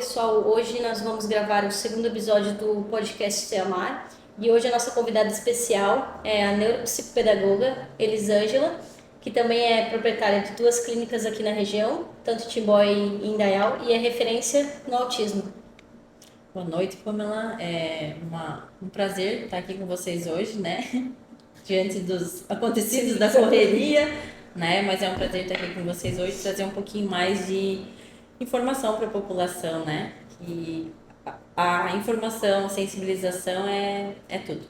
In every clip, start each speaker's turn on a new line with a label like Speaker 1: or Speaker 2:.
Speaker 1: pessoal, hoje nós vamos gravar o segundo episódio do podcast Se Amar e hoje a nossa convidada especial é a neuropsicopedagoga Elisângela, que também é proprietária de duas clínicas aqui na região, tanto Timbó e Indaial, e é referência no autismo.
Speaker 2: Boa noite, Pamela. É um prazer estar aqui com vocês hoje, né? Diante dos acontecidos da correria, né? Mas é um prazer estar aqui com vocês hoje, trazer um pouquinho mais de informação para a população, né? Que a informação, a sensibilização é tudo.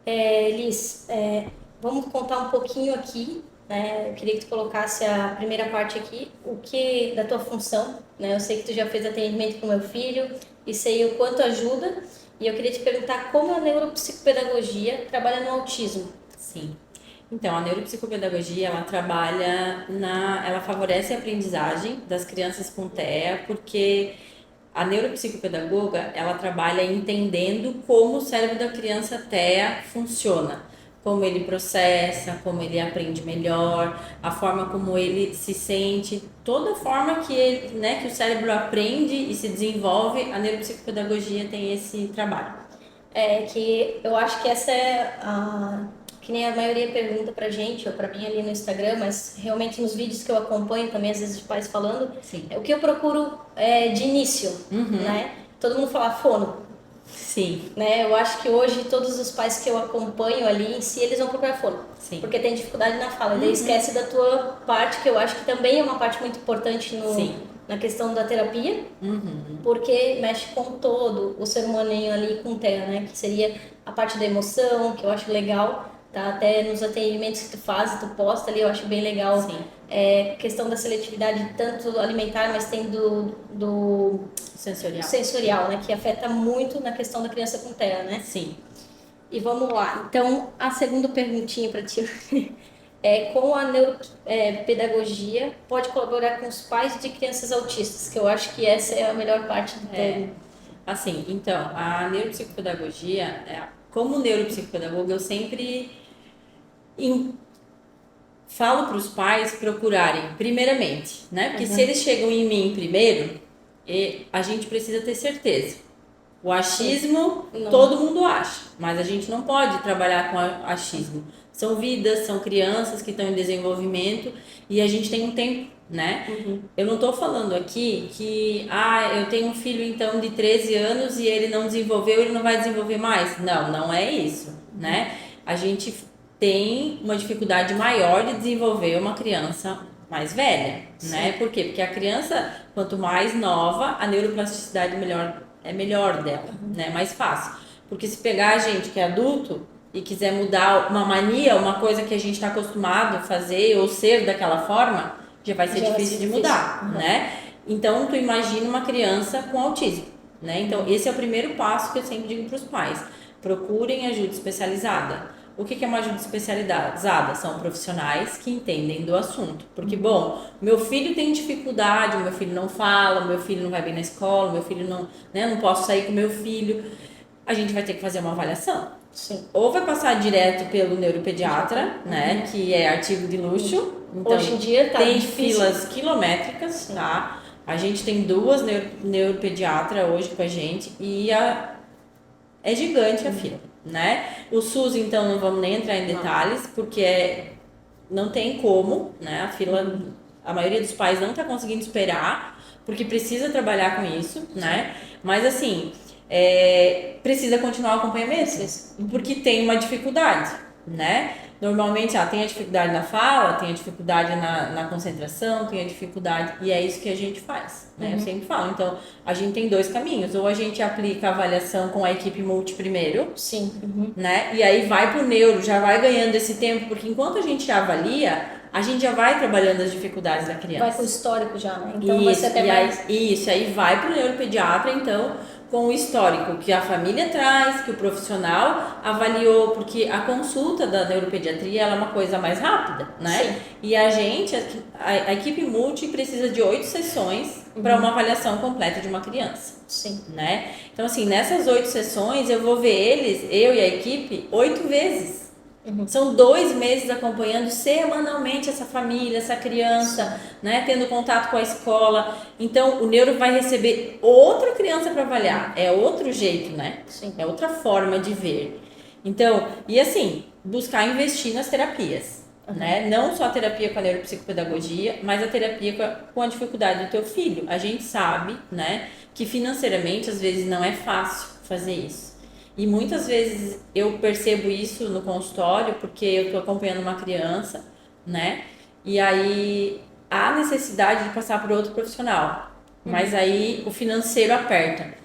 Speaker 1: Elis, vamos contar um pouquinho aqui, né? Eu queria que tu colocasse a primeira parte aqui, o que da tua função, né? Eu sei que tu já fez atendimento com meu filho e sei o quanto ajuda, e eu queria te perguntar como a neuropsicopedagogia trabalha no autismo.
Speaker 2: Sim. Então, a neuropsicopedagogia, ela favorece a aprendizagem das crianças com TEA, porque a neuropsicopedagoga, ela trabalha entendendo como o cérebro da criança TEA funciona, como ele processa, como ele aprende melhor, a forma como ele se sente, toda a forma que ele, né, que o cérebro aprende e se desenvolve, a neuropsicopedagogia tem esse trabalho.
Speaker 1: Que eu acho que essa é que nem a maioria pergunta pra gente, ou pra mim ali no Instagram, mas realmente nos vídeos que eu acompanho também, às vezes de pais falando,
Speaker 2: Sim.
Speaker 1: é o que eu procuro de início, né? Todo mundo fala fono.
Speaker 2: Sim.
Speaker 1: Né? Eu acho que hoje todos os pais que eu acompanho ali em si, eles vão procurar fono.
Speaker 2: Sim.
Speaker 1: Porque tem dificuldade na fala. E daí esquece da tua parte, que eu acho que também é uma parte muito importante na questão da terapia, porque mexe com todo o ser humaninho ali com TEA, né? Que seria a parte da emoção, que eu acho legal, tá? Até nos atendimentos que tu faz, tu posta ali, eu acho bem legal.
Speaker 2: Sim.
Speaker 1: Questão da seletividade, tanto alimentar, mas tem do sensorial, né? Que afeta muito na questão da criança com TEA, né?
Speaker 2: Sim.
Speaker 1: E vamos lá. Então, a segunda perguntinha para ti como a neuropedagogia pode colaborar com os pais de crianças autistas, que eu acho que essa é a melhor parte do termo.
Speaker 2: Assim, então, a neuropsicopedagogia, como neuropsicopedagoga, eu sempre falo para os pais procurarem, primeiramente, né? Porque se eles chegam em mim primeiro, a gente precisa ter certeza. O achismo, todo mundo acha, mas a gente não pode trabalhar com achismo. São vidas, são crianças que estão em desenvolvimento e a gente tem um tempo, né? Eu não estou falando aqui que, eu tenho um filho então de 13 anos e ele não desenvolveu, ele não vai desenvolver mais. Não, não é isso, né? A gente tem uma dificuldade maior de desenvolver uma criança mais velha, né? Por quê? Porque a criança, quanto mais nova, a neuroplasticidade é melhor dela, né? Mais fácil. Porque se pegar a gente que é adulto e quiser mudar uma mania, uma coisa que a gente está acostumado a fazer ou ser daquela forma, já vai ser difícil de mudar, né? Então, tu imagina uma criança com autismo, né? Então, esse é o primeiro passo que eu sempre digo para os pais. Procurem ajuda especializada. O que é uma ajuda especializada? São profissionais que entendem do assunto. Porque, bom, meu filho tem dificuldade, meu filho não fala, meu filho não vai bem na escola, meu filho não, né, não posso sair com meu filho. A gente vai ter que fazer uma avaliação.
Speaker 1: Sim.
Speaker 2: Ou vai passar direto pelo neuropediatra, né, que é artigo de luxo. Então,
Speaker 1: hoje em dia
Speaker 2: tem
Speaker 1: difícil.
Speaker 2: filas quilométricas, tá? A gente tem duas neuropediatras hoje com a gente e é gigante a fila, né? O SUS, então, não vamos nem entrar em detalhes, porque não tem como, né? A fila, a maioria dos pais não está conseguindo esperar, porque precisa trabalhar com isso, né? Mas, assim, precisa continuar o acompanhamento, porque tem uma dificuldade, né? Normalmente, tem a dificuldade na fala, tem a dificuldade na concentração, tem a dificuldade, e é isso que a gente faz, né? Eu sempre falo. Então, a gente tem dois caminhos, ou a gente aplica a avaliação com a equipe multi primeiro, né? E aí vai pro neuro, já vai ganhando esse tempo, porque enquanto a gente avalia, a gente já vai trabalhando as dificuldades da criança.
Speaker 1: Vai com o histórico já, né? Então,
Speaker 2: isso,
Speaker 1: vai ser até mais...
Speaker 2: aí vai pro neuropediatra, então, com o histórico que a família traz, que o profissional avaliou, porque a consulta da neuropediatria ela é uma coisa mais rápida, né?
Speaker 1: Sim.
Speaker 2: E a equipe multi precisa de 8 sessões para uma avaliação completa de uma criança.
Speaker 1: Sim.
Speaker 2: Né? Então, assim, nessas 8 sessões eu vou ver eles, eu e a equipe, 8 vezes. São 2 meses acompanhando semanalmente essa família, essa criança, né? Tendo contato com a escola. Então, o neuro vai receber outra criança para avaliar. É outro jeito, né?
Speaker 1: Sim.
Speaker 2: É outra forma de ver. Então, e assim, buscar investir nas terapias. Né? Não só a terapia com a neuropsicopedagogia, mas a terapia com a dificuldade do teu filho. A gente sabe, né, que financeiramente às vezes não é fácil fazer isso. E muitas vezes eu percebo isso no consultório porque eu estou acompanhando uma criança, né? E aí há necessidade de passar por outro profissional. Mas aí o financeiro aperta.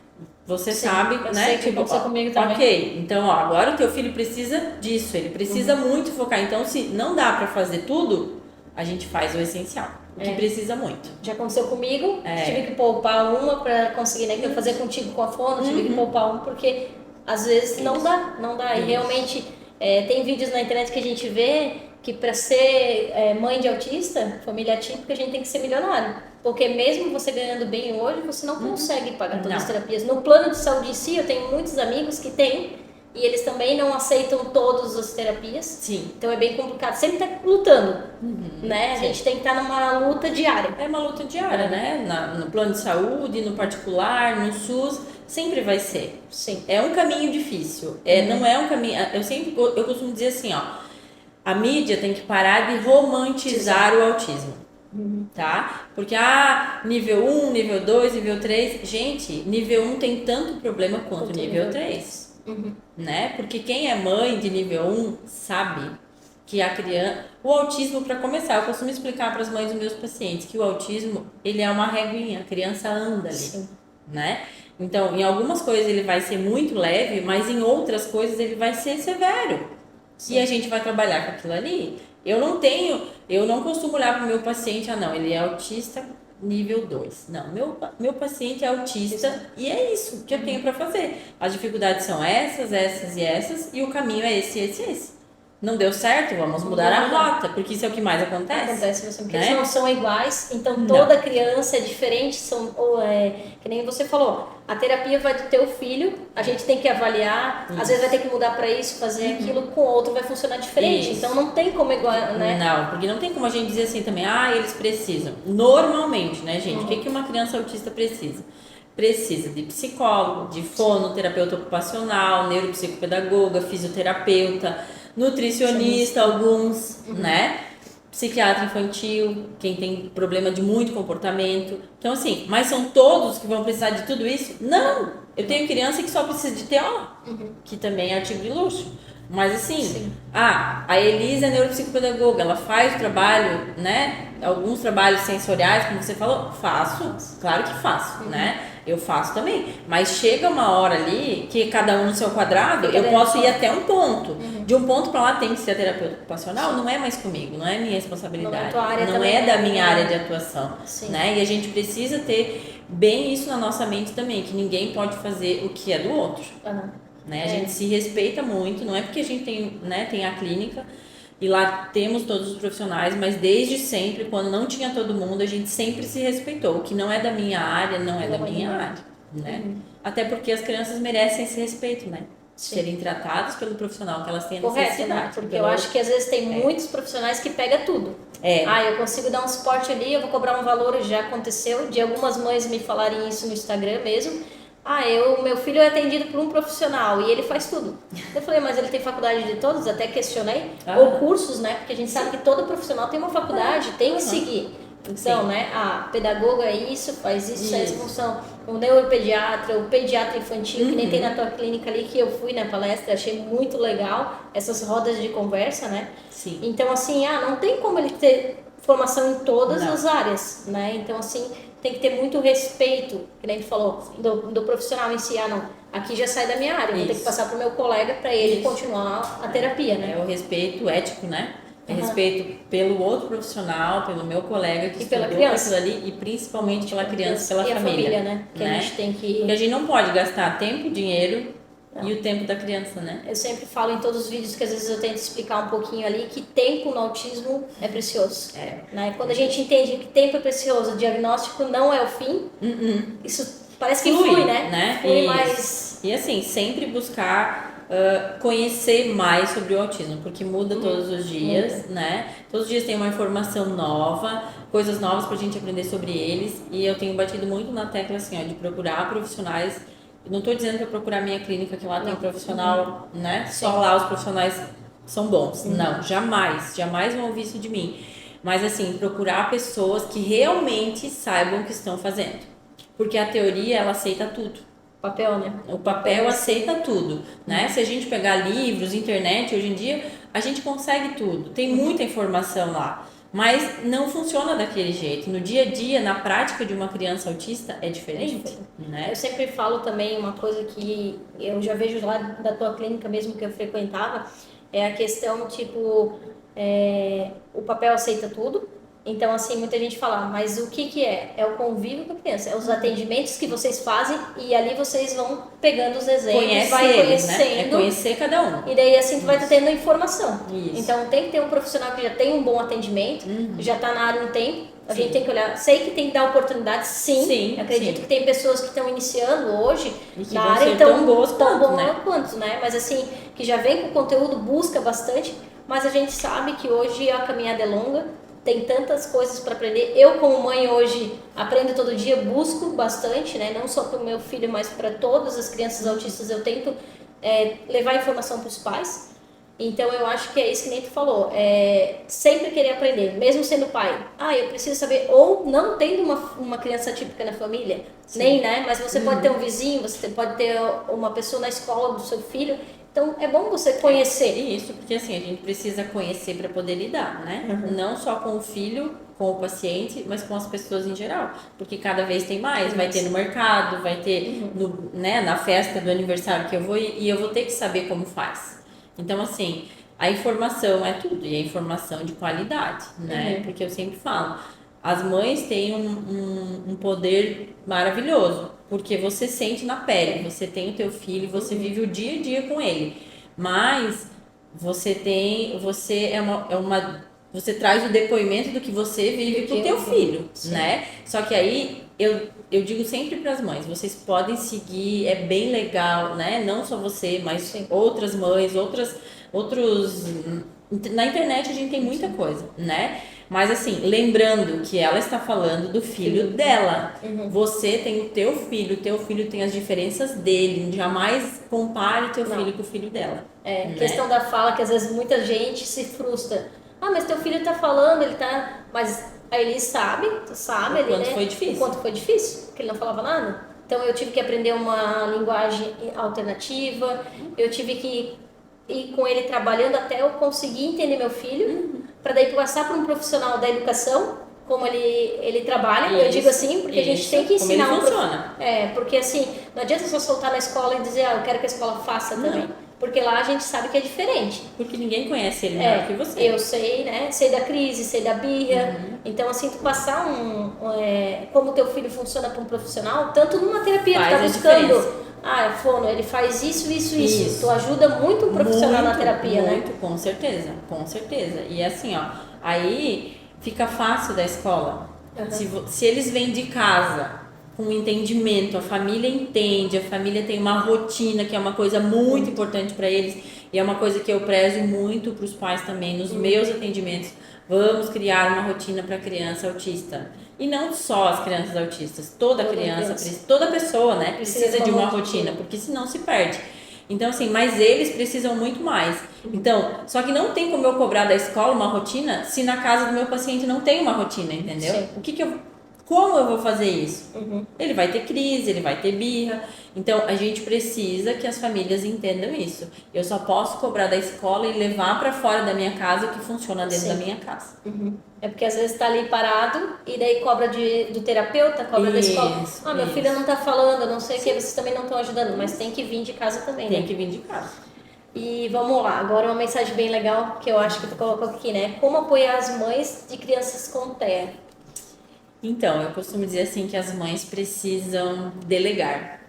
Speaker 2: Você sabe, né?
Speaker 1: Tipo, comigo também.
Speaker 2: Ok, então ó, agora o teu filho precisa disso, ele precisa muito focar. Então, se não dá pra fazer tudo, a gente faz o essencial, o que precisa muito.
Speaker 1: Já aconteceu comigo, tive que poupar uma pra conseguir, né? Que eu fazia contigo com a fono, tive que poupar uma porque às vezes não dá. E realmente tem vídeos na internet que a gente vê que para ser mãe de autista, família típica, a gente tem que ser milionário. Porque mesmo você ganhando bem hoje, você não consegue pagar todas as terapias. No plano de saúde em si, eu tenho muitos amigos que têm, e eles também não aceitam todas as terapias.
Speaker 2: Sim.
Speaker 1: Então é bem complicado. Sempre tá lutando, né? A gente tem que estar numa luta diária.
Speaker 2: É uma luta diária, né? No plano de saúde, no particular, no SUS, sempre vai ser.
Speaker 1: Sim.
Speaker 2: É um caminho difícil. Não é um caminho... Eu costumo dizer assim, ó. A mídia tem que parar de romantizar o autismo. Tá? Porque nível 1, nível 2, nível 3, gente, nível 1 tem tanto problema quanto nível 3, né? Porque quem é mãe de nível 1 sabe que a criança, o autismo, para começar, eu costumo explicar para as mães dos meus pacientes que o autismo, ele é uma reguinha, a criança anda ali, né? Então, em algumas coisas ele vai ser muito leve, mas em outras coisas ele vai ser severo. E a gente vai trabalhar com aquilo ali. Eu não costumo olhar para o meu paciente, não, ele é autista nível 2. Não, meu paciente é autista e é isso que eu tenho para fazer. As dificuldades são essas e essas, e o caminho é esse. Não deu certo, vamos mudar a rota, porque isso é o que mais acontece.
Speaker 1: Acontece, porque eles não são iguais, então toda criança é diferente, que nem você falou, a terapia vai do teu filho, a gente tem que avaliar, às vezes vai ter que mudar para isso, fazer aquilo, com o outro vai funcionar diferente, então não tem como igual, né?
Speaker 2: Não, porque não tem como a gente dizer assim também, eles precisam. Normalmente, né, gente, o que uma criança autista precisa? Precisa de psicólogo, de fonoterapeuta ocupacional, neuropsicopedagoga, fisioterapeuta, nutricionista, alguns, né? Psiquiatra infantil, quem tem problema de muito comportamento. Então, assim, mas são todos que vão precisar de tudo isso? Não! Eu tenho criança que só precisa de TO, que também é artigo de luxo. Mas assim, a Elisa é neuropsicopedagoga, ela faz o trabalho, né? Alguns trabalhos sensoriais, como você falou, faço, claro que faço, né? Eu faço também, mas chega uma hora ali que cada um no seu quadrado, eu posso ir até um ponto. De um ponto para lá tem que ser a terapeuta ocupacional, não é mais comigo, não é minha responsabilidade, não é da minha área de atuação, né? E a gente precisa ter bem isso na nossa mente também, que ninguém pode fazer o que é do outro. Né? A gente se respeita muito, não é porque a gente tem, né, tem a clínica e lá temos todos os profissionais, mas desde sempre, quando não tinha todo mundo, a gente sempre se respeitou. O que não é da minha área, não é da minha área, né? Até porque as crianças merecem esse respeito, né? Serem tratadas pelo profissional que elas têm necessidade.
Speaker 1: Né? Porque eu acho que às vezes tem muitos profissionais que pegam tudo. Eu consigo dar um suporte ali, eu vou cobrar um valor, já aconteceu, de algumas mães me falarem isso no Instagram mesmo. Meu filho é atendido por um profissional e ele faz tudo. Eu falei, mas ele tem faculdade de todos? Até questionei. Ou cursos, né? Porque a gente sabe que todo profissional tem uma faculdade, tem que seguir. Então, né? A pedagoga é isso, faz isso, essa função. O neuropediatra, o pediatra infantil, que nem tem na tua clínica ali, que eu fui na palestra, achei muito legal essas rodas de conversa, né?
Speaker 2: Sim.
Speaker 1: Então, assim, não tem como ele ter formação em todas as áreas, né? Então, assim, tem que ter muito respeito, que nem tu falou, do profissional em si. Aqui já sai da minha área, vou ter que passar pro meu colega para ele continuar a terapia, né?
Speaker 2: É o respeito ético, né? É respeito pelo outro profissional, pelo meu colega que
Speaker 1: pela criança
Speaker 2: ali, e principalmente pela criança, pela família, né?
Speaker 1: Que a gente tem que...
Speaker 2: Porque a gente não pode gastar tempo, dinheiro e o tempo da criança, né?
Speaker 1: Eu sempre falo em todos os vídeos que às vezes eu tento explicar um pouquinho ali que tempo no autismo é precioso. Né? Quando a gente entende que tempo é precioso, o diagnóstico não é o fim, isso parece que flui, né? Flui mais...
Speaker 2: E assim, sempre buscar conhecer mais sobre o autismo, porque muda todos os dias, né? Todos os dias tem uma informação nova, coisas novas pra gente aprender sobre eles, e eu tenho batido muito na tecla assim, ó, de procurar profissionais. Não tô dizendo pra procurar minha clínica, que lá tem profissional, né? Só lá os profissionais são bons. Não, jamais vão ouvir isso de mim. Mas assim, procurar pessoas que realmente saibam o que estão fazendo. Porque a teoria, ela aceita tudo.
Speaker 1: Papel, né?
Speaker 2: O papel aceita tudo, né? Se a gente pegar livros, internet, hoje em dia, a gente consegue tudo. Tem muita informação lá. Mas não funciona daquele jeito. No dia a dia, na prática de uma criança autista, é diferente, né?
Speaker 1: Eu sempre falo também uma coisa que eu já vejo lá da tua clínica mesmo que eu frequentava, é a questão, tipo, o papel aceita tudo. Então, assim, muita gente fala, mas o que é? É o convívio com a criança, é os atendimentos que vocês fazem e ali vocês vão pegando os exemplos, vai conhecendo.
Speaker 2: Né? É conhecer cada um.
Speaker 1: E daí, assim, tu vai tendo informação. Isso. Então, tem que ter um profissional que já tem um bom atendimento, já está na área um tempo. A gente tem que olhar, sei que tem que dar oportunidade, sim. Acredito que tem pessoas que estão iniciando hoje na área, então
Speaker 2: tão boas
Speaker 1: quanto, né? Mas assim, que já vem com conteúdo, busca bastante, mas a gente sabe que hoje a caminhada é longa. Tem tantas coisas para aprender. Eu, como mãe, hoje aprendo todo dia, busco bastante, né? Não só para o meu filho, mas para todas as crianças autistas. Eu tento levar informação para os pais. Então, eu acho que é isso que nem tu falou. Sempre querer aprender, mesmo sendo pai. Eu preciso saber. Ou não tendo uma criança típica na família, nem, né? Mas você pode ter um vizinho, você pode ter uma pessoa na escola do seu filho. Então, é bom você conhecer.
Speaker 2: Isso, porque assim, a gente precisa conhecer para poder lidar, né? Não só com o filho, com o paciente, mas com as pessoas em geral. Porque cada vez tem mais, vai ter no mercado, vai ter na festa do aniversário que eu vou e eu vou ter que saber como faz. Então, assim, a informação é tudo, e a informação de qualidade, né? Porque eu sempre falo, as mães têm um poder maravilhoso, porque você sente na pele, você tem o teu filho, você vive o dia a dia com ele, mas você traz o depoimento do que você vive com o teu filho, né? Só que aí eu digo sempre para as mães, vocês podem seguir, é bem legal, né? Não só você, mas outras mães, outros na internet a gente tem muita coisa, né? Mas assim, lembrando que ela está falando do filho dela. Você tem o teu filho tem as diferenças dele. Jamais compare teu filho com o filho dela.
Speaker 1: Né? Questão da fala, que às vezes muita gente se frustra. Mas teu filho tá falando, ele tá... Mas aí ele sabe,
Speaker 2: o quanto foi difícil.
Speaker 1: O quanto foi difícil, porque ele não falava nada. Então eu tive que aprender uma linguagem alternativa, eu tive que ir com ele trabalhando até eu conseguir entender meu filho, para daí passar para um profissional da educação, como ele trabalha, eu digo assim, porque a gente tem que ensinar
Speaker 2: como ele funciona.
Speaker 1: Porque assim, não adianta só soltar na escola e dizer, eu quero que a escola faça também. Porque lá a gente sabe que é diferente.
Speaker 2: Porque ninguém conhece ele melhor que você.
Speaker 1: Eu sei, né? Sei da crise, sei da birra. Então, assim, tu passar como teu filho funciona para um profissional, tanto numa terapia, tu tá buscando... Fono, ele faz isso. Tu ajuda muito um profissional na terapia, né?
Speaker 2: Muito, com certeza. E assim, aí fica fácil da escola. Se eles vêm de casa com entendimento, a família entende, a família tem uma rotina, que é uma coisa muito importante para eles, e é uma coisa que eu prezo muito para os pais também, nos meus atendimentos. Vamos criar uma rotina para criança autista. E não só as crianças autistas, toda criança, toda pessoa, né, precisa de uma rotina, porque senão se perde. Então, assim, mas eles precisam muito mais. Então, só que não tem como eu cobrar da escola uma rotina se na casa do meu paciente não tem uma rotina, entendeu? Sim. Como eu vou fazer isso? Ele vai ter crise, ele vai ter birra. Então, a gente precisa que as famílias entendam isso. Eu só posso cobrar da escola e levar para fora da minha casa o que funciona dentro da minha casa.
Speaker 1: É porque às vezes tá ali parado e daí cobra do terapeuta, cobra da escola. Meu filho não tá falando, não sei o que, vocês também não estão ajudando, mas tem que vir de casa também,
Speaker 2: né? Tem que vir de casa.
Speaker 1: E vamos lá, agora uma mensagem bem legal que eu acho que tu colocou aqui, né? Como apoiar as mães de crianças com TEA?
Speaker 2: Então, eu costumo dizer assim que as mães precisam delegar,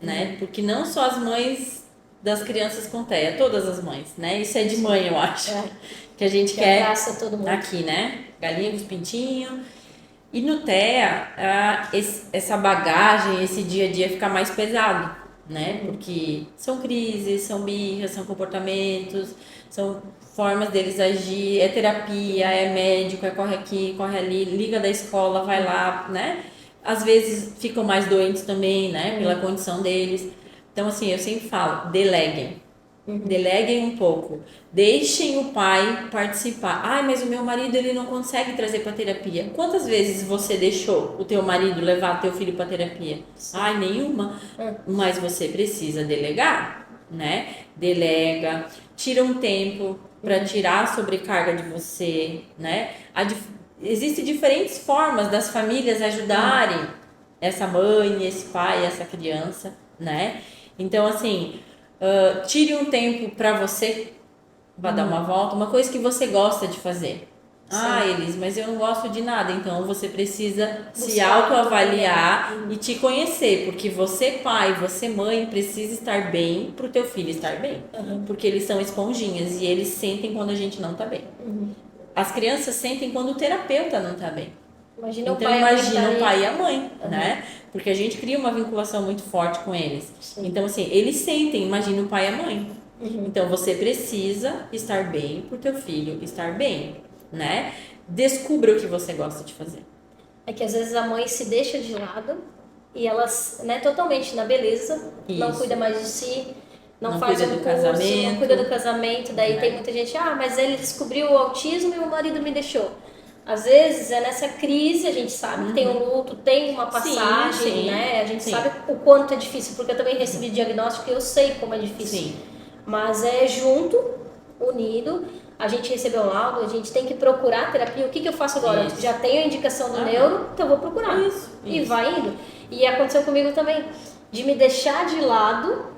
Speaker 2: né? Porque não só as mães das crianças com TEA, todas as mães, né? Isso é de mãe, eu acho. Que a gente quer
Speaker 1: todo mundo.
Speaker 2: Aqui, né? Galinha com os pintinhos. E no TEA, essa bagagem, esse dia a dia fica mais pesado, né? Porque são crises, são birras, são comportamentos, são formas deles agir, é terapia, é médico, é corre aqui, corre ali, liga da escola, vai lá, né? Às vezes ficam mais doentes também, né? Pela condição deles. Então, assim, eu sempre falo, deleguem. Deleguem um pouco. Deixem o pai participar. Ai, mas o meu marido, ele não consegue trazer para terapia. Quantas vezes você deixou o teu marido levar teu filho para terapia? Sim. Ai, nenhuma. Mas você precisa delegar, né? Delega. Tira um tempo para tirar a sobrecarga de você, né? Existem diferentes formas das famílias ajudarem essa mãe, esse pai, essa criança, né? Então, assim, tire um tempo para você, vai dar uma volta, uma coisa que você gosta de fazer. Sim. Ah, Elis, mas eu não gosto de nada. Então, você precisa se autoavaliar e te conhecer, porque você, pai, você, mãe, precisa estar bem para o teu filho estar bem. Porque eles são esponjinhas e eles sentem quando a gente não tá bem. As crianças sentem quando o terapeuta não tá bem.
Speaker 1: Imagina
Speaker 2: então, imagina o pai e a mãe, né? Porque a gente cria uma vinculação muito forte com eles. Sim. Então, assim, eles sentem, imagina o pai e a mãe. Então, você precisa estar bem pro teu filho estar bem, né? Descubra o que você gosta de fazer.
Speaker 1: É que às vezes a mãe se deixa de lado e ela, né, totalmente na beleza, não cuida mais de si, não faz
Speaker 2: cuida
Speaker 1: um
Speaker 2: do
Speaker 1: curso,
Speaker 2: casamento.
Speaker 1: não cuida do casamento. Daí tem muita gente, mas ele descobriu o autismo e o marido me deixou. Às vezes é nessa crise, a gente sabe que tem um luto, tem uma passagem, né? A gente sabe o quanto é difícil, porque eu também recebi diagnóstico e eu sei como é difícil. Sim. Mas é junto, unido, a gente recebeu um laudo, a gente tem que procurar terapia. O que eu faço agora? Já tenho a indicação do neuro, então eu vou procurar. E vai indo. E aconteceu comigo também, de me deixar de lado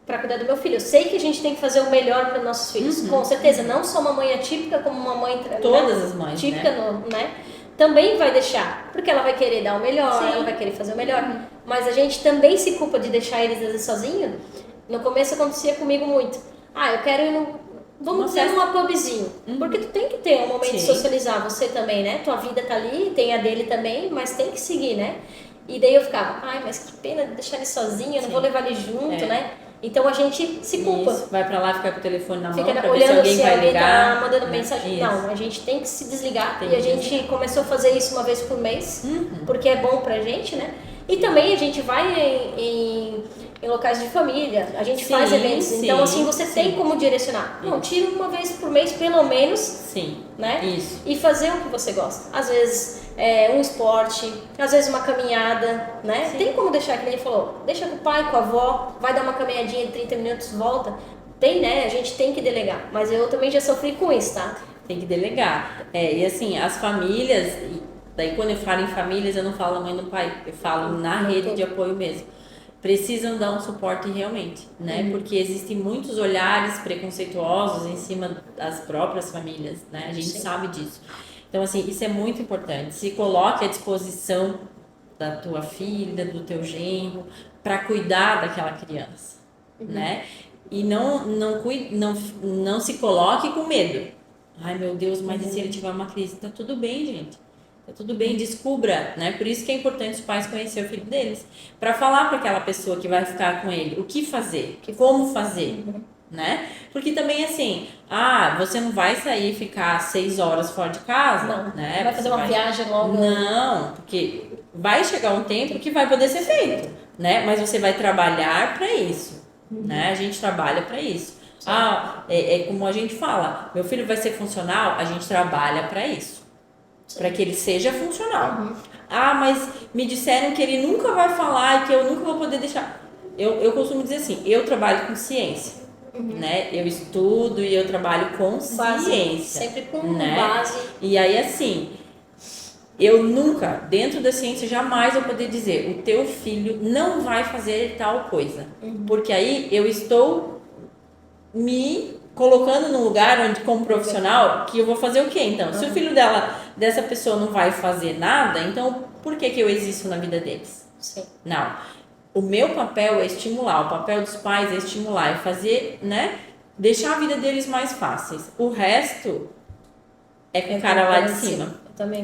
Speaker 1: para cuidar do meu filho. Eu sei que a gente tem que fazer o melhor para nossos filhos, com certeza. Não só uma mãe atípica, como uma mãe
Speaker 2: todas as mães,
Speaker 1: típica, né? Também vai deixar, porque ela vai querer dar o melhor, ela vai querer fazer o melhor. Mas a gente também se culpa de deixar eles às vezes sozinhos. No começo acontecia comigo muito. Eu quero ir vamos dizer, numa pubzinho. Porque tu tem que ter um momento de socializar, você também, né? Tua vida tá ali, tem a dele também, mas tem que seguir, né? E daí eu ficava, mas que pena de deixar ele sozinho, eu não vou levar ele junto, né? Então a gente se culpa.
Speaker 2: Vai pra lá, fica com o telefone na mão, pra ver se alguém vai ligar.
Speaker 1: Tá mandando mensagem. Não, a gente tem que se desligar. E a gente começou a fazer isso uma vez por mês, porque é bom pra gente, né? E também a gente vai em locais de família, a gente faz eventos. Então, assim, você tem como direcionar. Não, tira uma vez por mês, pelo menos, né? Isso. E fazer o que você gosta. Às vezes, um esporte, às vezes uma caminhada, né? Sim. Tem como deixar, que ele falou, deixa com o pai, com a avó, vai dar uma caminhadinha de 30 minutos, volta. Tem, né? A gente tem que delegar. Mas eu também já sofri com isso, tá?
Speaker 2: Tem que delegar. E assim, as famílias, daí quando eu falo em famílias, eu não falo mãe do pai, eu falo na rede de apoio mesmo. Precisam dar um suporte realmente, né? Porque existem muitos olhares preconceituosos em cima das próprias famílias, né? A gente sabe disso. Então, assim, isso é muito importante. Se coloque à disposição da tua filha, do teu genro, para cuidar daquela criança, né? E não se coloque com medo. Ai, meu Deus, mas e se ele tiver uma crise? Tá tudo bem, gente. Tá tudo bem, descubra, né? Por isso que é importante os pais conhecer o filho deles, para falar para aquela pessoa que vai ficar com ele o que fazer, como fazer, né? Porque também assim, você não vai sair e ficar 6 horas fora de casa,
Speaker 1: não,
Speaker 2: né?
Speaker 1: Não vai fazer uma viagem longa.
Speaker 2: Não, porque vai chegar um tempo que vai poder ser feito, né? Mas você vai trabalhar para isso, né? A gente trabalha para isso. É como a gente fala, meu filho vai ser funcional, a gente trabalha para isso. Para que ele seja funcional. Mas me disseram que ele nunca vai falar e que eu nunca vou poder deixar. Eu costumo dizer assim, eu trabalho com ciência, né? Eu estudo e eu trabalho com ciência.
Speaker 1: Sempre com base.
Speaker 2: E aí assim, eu nunca, dentro da ciência, jamais vou poder dizer, o teu filho não vai fazer tal coisa. Porque aí eu estou me colocando num lugar onde, como profissional, que eu vou fazer o quê, então? Se o filho dessa pessoa não vai fazer nada, então por que eu existo na vida deles?
Speaker 1: Sim.
Speaker 2: Não. O meu papel é estimular, o papel dos pais é estimular, é fazer, né? Deixar a vida deles mais fáceis. O resto é com o cara lá de cima.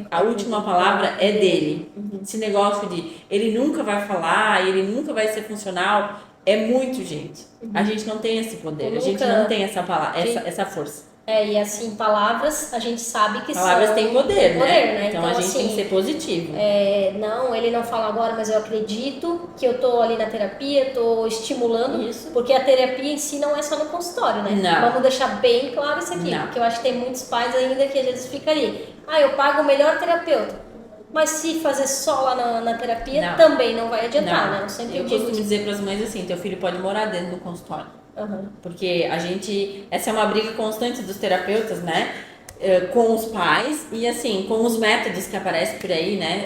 Speaker 2: A última palavra é dele. Esse negócio de ele nunca vai falar, ele nunca vai ser funcional, é muito, gente. A gente não tem esse poder, a gente não tem essa palavra, essa força.
Speaker 1: E assim, palavras, a gente sabe que
Speaker 2: palavras têm poder, né?
Speaker 1: Então
Speaker 2: a gente
Speaker 1: assim,
Speaker 2: tem que ser positivo.
Speaker 1: Não, ele não fala agora, mas eu acredito que eu tô ali na terapia, tô estimulando.
Speaker 2: Isso.
Speaker 1: Porque a terapia em si não é só no consultório, né?
Speaker 2: Não.
Speaker 1: Vamos deixar bem claro isso aqui.
Speaker 2: Não.
Speaker 1: Porque eu acho que tem muitos pais ainda que às vezes ficam ali. Eu pago o melhor terapeuta. Mas se fazer só lá na terapia, também não vai adiantar, né?
Speaker 2: Eu costumo dizer para as mães assim, teu filho pode morar dentro do consultório. Porque essa é uma briga constante dos terapeutas, né? Com os pais e assim, com os métodos que aparecem por aí, né?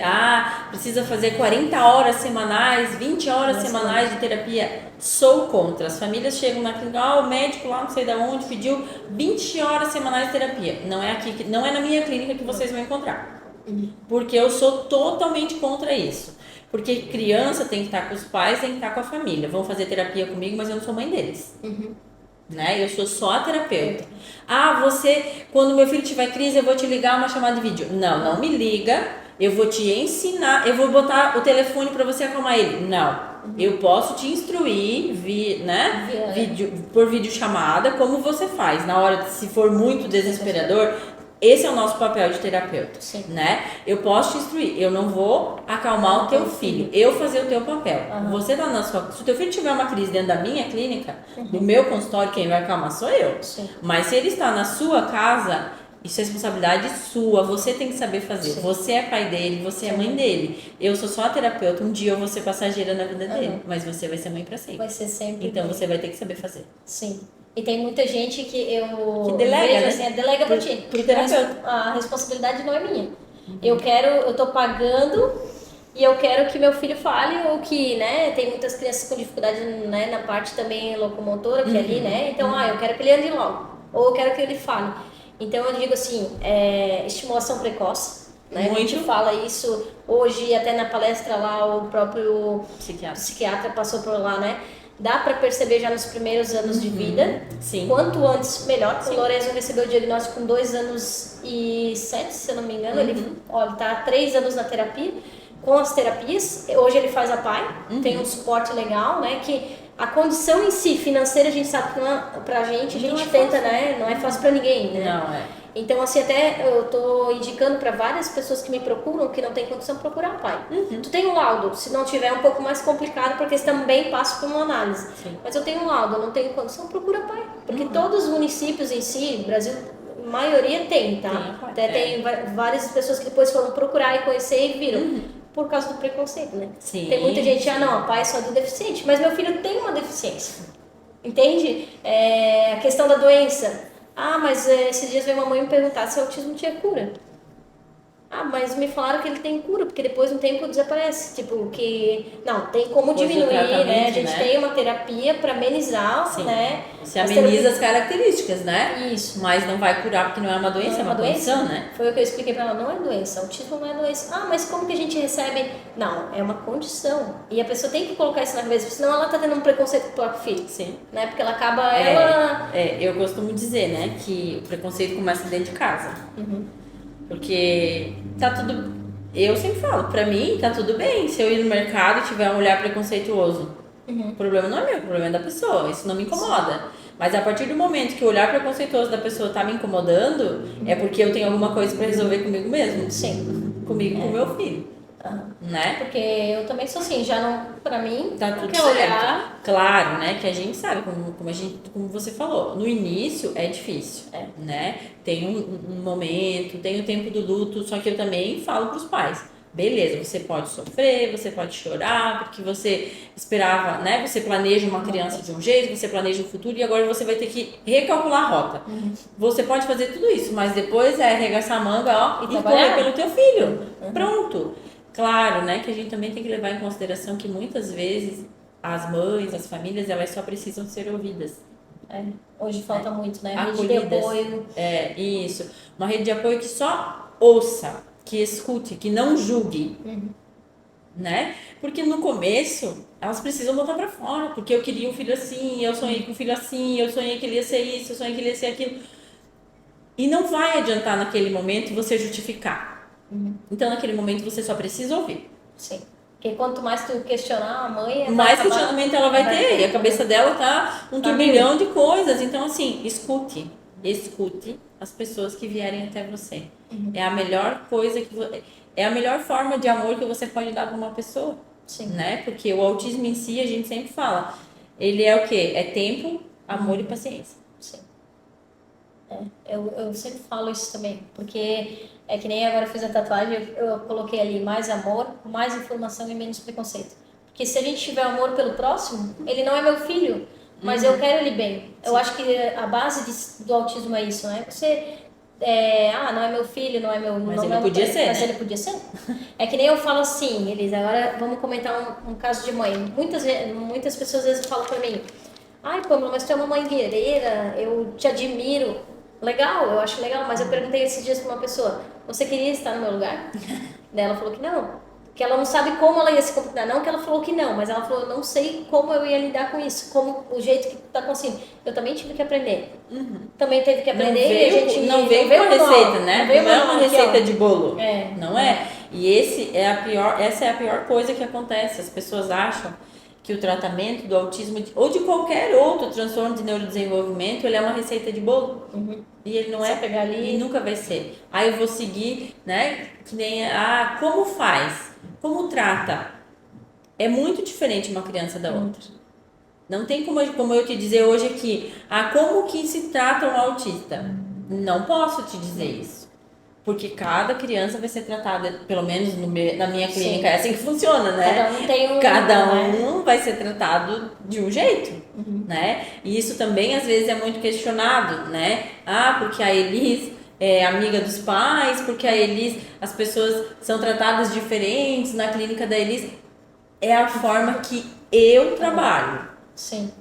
Speaker 2: Precisa fazer 40 horas semanais, 20 horas semanais de terapia. Sou contra. As famílias chegam na clínica, o médico lá não sei de onde pediu 20 horas semanais de terapia. Não é aqui, não é na minha clínica que vocês vão encontrar. Porque eu sou totalmente contra isso. Porque criança tem que estar com os pais, tem que estar com a família. Vão fazer terapia comigo, mas eu não sou mãe deles. Né? Eu sou só a terapeuta. Quando meu filho tiver crise, eu vou te ligar uma chamada de vídeo. Não me liga. Eu vou te ensinar. Eu vou botar o telefone para você acalmar ele. Não. Eu posso te instruir, por videochamada, como você faz. Na hora, se for muito desesperador, esse é o nosso papel de terapeuta, né? Eu posso te instruir, eu não vou acalmar o teu filho, eu fazer o teu papel. Você tá se o teu filho tiver uma crise dentro da minha clínica, do meu consultório, quem vai acalmar sou eu. Mas se ele está na sua casa, isso é responsabilidade sua, você tem que saber fazer. Você é pai dele, você é mãe dele. Eu sou só a terapeuta, um dia eu vou ser passageira na vida dele, mas você vai ser mãe para sempre.
Speaker 1: Vai ser sempre.
Speaker 2: Então você vai ter que saber fazer.
Speaker 1: Sim. E tem muita gente que
Speaker 2: delega,
Speaker 1: vejo,
Speaker 2: né?
Speaker 1: Assim, delega pra ti.
Speaker 2: Pro terapeuta.
Speaker 1: A responsabilidade não é minha. Eu tô pagando e eu quero que meu filho fale ou que, né, tem muitas crianças com dificuldade, né, na parte também locomotora, que é ali, né, então, eu quero que ele ande logo, ou eu quero que ele fale. Então eu digo assim, estimulação precoce, né, a gente fala isso hoje, até na palestra lá, o próprio psiquiatra passou por lá, né. Dá para perceber já nos primeiros anos de vida. Quanto antes, melhor. O Lorenzo recebeu o diagnóstico com 2 anos e 7, se eu não me engano. Ele tá há 3 anos na terapia, com as terapias. Hoje ele faz a PAI, tem um suporte legal, né? Que a condição em si, financeira, a gente sabe que não é pra gente, a gente tenta, né? Não é fácil para ninguém, né?
Speaker 2: Não é.
Speaker 1: Então, assim, até eu tô indicando para várias pessoas que me procuram, que não tem condição, procurar pai. Tu tem um laudo, se não tiver é um pouco mais complicado, porque você também passa por uma análise. Mas eu tenho um laudo, eu não tenho condição, procura pai. Porque todos os municípios em si, Brasil, a maioria tem, tá? Até tem várias pessoas que depois foram procurar e conhecer e viram. Por causa do preconceito, né? Tem muita gente, não, pai é só do deficiente. Mas meu filho tem uma deficiência. Entende? A questão da doença. Mas esses dias veio uma mãe me perguntar se o autismo tinha cura. Mas me falaram que ele tem cura, porque depois de um tempo desaparece. Tipo, que... Não, tem como diminuir, né? A gente tem uma terapia para amenizar, né?
Speaker 2: Você ameniza as características, né?
Speaker 1: Isso.
Speaker 2: Mas não vai curar porque não é uma doença, é uma condição, né?
Speaker 1: Foi o que eu expliquei para ela, não é doença, autismo não é doença. Mas como que a gente recebe? Não, é uma condição. E a pessoa tem que colocar isso na cabeça, senão ela tá tendo um preconceito com o próprio filho. Né? Porque ela acaba,
Speaker 2: eu costumo dizer, né, que o preconceito começa dentro de casa. Porque tá tudo... Eu sempre falo, pra mim tá tudo bem se eu ir no mercado e tiver um olhar preconceituoso. O problema não é meu, o problema é da pessoa, isso não me incomoda. Mas a partir do momento que o olhar preconceituoso da pessoa tá me incomodando, é porque eu tenho alguma coisa pra resolver comigo mesmo. Comigo e com o meu filho. Né?
Speaker 1: Porque eu também sou assim, já não, pra mim,
Speaker 2: tá tudo certo. Olhar... Claro, né? Que a gente sabe, como você falou, no início é difícil, né? Tem um momento, tem o tempo do luto, só que eu também falo pros pais. Beleza, você pode sofrer, você pode chorar, porque você esperava, né? Você planeja uma criança de um jeito, você planeja o futuro e agora você vai ter que recalcular a rota. Você pode fazer tudo isso, mas depois arregaçar a manga, e correr pelo teu filho. Pronto. Claro, né, que a gente também tem que levar em consideração que muitas vezes as mães, as famílias, elas só precisam ser ouvidas.
Speaker 1: Hoje falta muito, né?
Speaker 2: Acolhidas.
Speaker 1: Rede de apoio.
Speaker 2: Isso. Uma rede de apoio que só ouça, que escute, que não julgue. Né? Porque no começo, elas precisam botar pra fora. Porque eu queria um filho assim, eu sonhei com um filho assim, eu sonhei que ele ia ser isso, eu sonhei que ele ia ser aquilo. E não vai adiantar naquele momento você justificar. Então, naquele momento, você só precisa ouvir.
Speaker 1: Porque quanto mais tu questionar a mãe,
Speaker 2: mais questionamento ela vai ter. E a cabeça dela tá um turbilhão de coisas. Então, assim, escute as pessoas que vierem até você. É a melhor coisa é a melhor forma de amor que você pode dar para uma pessoa.
Speaker 1: Sim.
Speaker 2: Né? Porque o autismo em si, a gente sempre fala, ele é o quê? É tempo, amor e paciência.
Speaker 1: Sim. Eu sempre falo isso também, porque é que nem agora eu fiz a tatuagem, eu coloquei ali mais amor, mais informação e menos preconceito. Porque se a gente tiver amor pelo próximo, ele não é meu filho, mas eu quero ele bem. Sim. Eu acho que a base do autismo é isso, né? Você, não é meu filho, não é meu...
Speaker 2: Mas ele podia ser,
Speaker 1: Mas ele podia ser. É que nem eu falo assim, Elisa, agora vamos comentar um caso de mãe. Muitas pessoas às vezes falam pra mim, ai, Pamela, mas tu é uma mãe guerreira, eu te admiro. Legal, eu acho legal, mas eu perguntei esses dias pra uma pessoa, você queria estar no meu lugar? Daí ela falou que não, que ela não sabe como ela ia se comportar. Não que ela falou que não, mas ela falou, eu não sei como eu ia lidar com isso, como o jeito que tá conseguindo. Eu também tive que aprender. Também teve que aprender.
Speaker 2: Não veio com a receita, né? Não é uma receita de bolo. Não é? E essa é a pior coisa que acontece. As pessoas acham que o tratamento do autismo ou de qualquer outro transtorno de neurodesenvolvimento, ele é uma receita de bolo. E ele não é,
Speaker 1: pegar ali.
Speaker 2: E nunca vai ser. Eu vou seguir, né? Que nem, como faz? Como trata? É muito diferente uma criança da outra. Não tem como eu te dizer hoje aqui, como que se trata um autista? Não posso te dizer isso. Porque cada criança vai ser tratada, pelo menos na minha clínica, é assim que funciona, né? Cada um vai ser tratado de um jeito, né? E isso também, às vezes, é muito questionado, né? Porque a Elis é amiga dos pais, porque a Elis, as pessoas são tratadas diferentes na clínica da Elis. É a forma que eu trabalho.
Speaker 1: Sim.